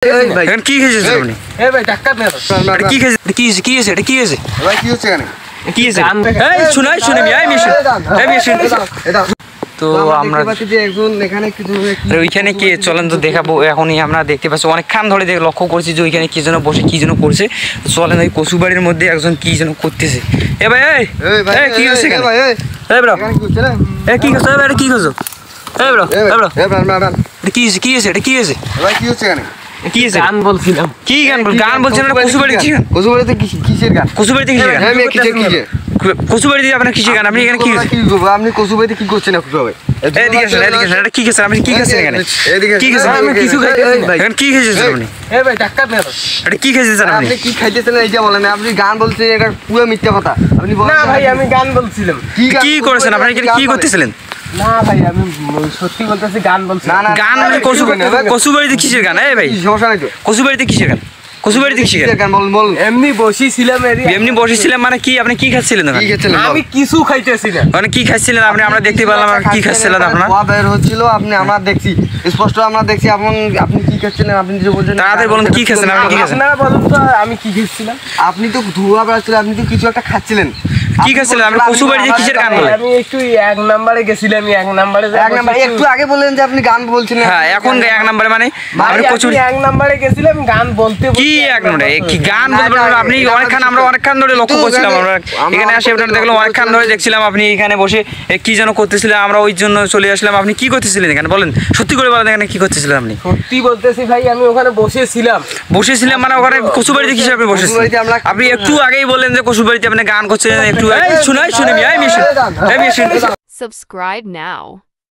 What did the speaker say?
এখন কি খেয়েছিস আপনি? এই ভাই টাকা দে। এটা কি খেয়েছিস? কি হয়েছে? কি হয়েছে? এটা কি হয়েছে? ভাই কি হচ্ছে এখানে? কি হয়েছে? এই শুনে এই মিশন। এই মিশন। তো আমরা যে একজন এখানে কিছু ওইখানে কে চলেন তো দেখাবো। এখনই আমরা দেখতে পাচ্ছি অনেকক্ষণ ধরে লক্ষ্য করছি যে ওইখানে কি যেন বসে কি যেন করছে। চলেন ওই কচুবাড়ির মধ্যে একজন কি যেন করতেছে। এ ভাই এই কি হচ্ছে এখানে? এই ব্রো এখানে কি হচ্ছে রে? এই কি করছো? এটা কি করছো? এই ব্রো এ ব্রান এটা কি হয়েছে? কি হয়েছে? এটা কি হয়েছে? ভাই কি হচ্ছে এখানে? কি হয়েছে? গান বলছিলাম। কি গান বলছেন? কচুবাড়ি কি গান? কচুবাড়িতে কিসের গান? কচুবাড়িতে কিসের গান? আমি কিসের কচুবাড়িতে আপনার কিসের গান? আপনি এখানে কি হয়েছে? আপনি কচুবাড়িতে কি করছেন এখন ভাই? এদিকে আসেন। এটা কি খেয়েছেন? আপনি কি খেয়েছেন এখানে? কি খেয়েছেন? আমি কিছু খাইতেছি না। এখন কি খেয়েছেন আপনি? এই ভাই টাকা দে। এটা কি খেয়েছেন আপনি? আপনি কি খাইতেছেন এইটা বলেন। আপনি গান বলছেন, এটা পুরো মিথ্যা কথা। আপনি না ভাই আমি গান বলছিলাম। কি করেছেন আপনি? এখানে কি করতেছিলেন? না ভাই আমি সত্যি বলতেছি গান বলছিলাম। না গান মানে কচুবাড়িতে কিসের গান? এই ভাই সমস্যা নাই তো। কচুবাড়িতে কিসের গান? কচুবাড়িতে কিসের গান? গান বলুন। এমনি বসিছিলাম এমনি বসেছিলেন মানে কি? আপনি কি খাচ্ছিলেন কি ওখানে? খেয়েছিলেন? আমি কিছু খাইতেছি না। মানে কি খাচ্ছিলেন আপনি? আমরা দেখতে পেলাম কি খাচ্ছিলেন আপনারা। ধোঁয়া বের হচ্ছিল, আমরা দেখছি স্পষ্ট। আমরা দেখছি আপনি কি খাচ্ছিলেন? আপনি যে বলছেন তাড়াতাড়ি বলুন কি খাচ্ছেন? আপনি কি খাচ্ছেন? আপনারা বলুন তো আমি কি খাচ্ছিলাম। আপনি তো ধোঁয়া বেরোচ্ছিল, আপনি তো কিছু একটা খাচ্ছিলেন। কি খাচ্ছিলেন আপনি? কচুবাড়িতে কিসের গান বলে? আমি একটু এক নাম্বারে গেছিলাম। এক নাম্বারে একটু আগে বললেন যে আপনি গান বলছিলেন। হ্যাঁ এখন এক নম্বরে মানে আপনি কচু এক নাম্বারে গেছিলাম গান বলতে। কি এক নম্বরে কি গান বলবেন আপনি? আমরা অনেকক্ষণ ধরে লক্ষ্য করছিলাম। আমরা এখানে আসে আপনারা দেখলাম অনেকক্ষণ ধরে দেখছিলাম আপনি এখানে বসে কি যেন করতেছিলেন। আমরা ওই জন্য চলে আসলাম। আপনি কি করতেছিলেন এখানে বলেন? সত্যি করে বলেন এখানে কি করতেছিলেন আপনি? সত্যি বলতেছি ভাই আমি ওখানে বসেছিলাম। বসেছিলাম মানে ওখানে কচুবাড়িতে কিসে আপনি বসেছিলেন? আপনি একটু আগেই বললেন যে কচুবাড়িতে আপনি গান করছেন। একটু শুনে এই মিশন। Subscribe now.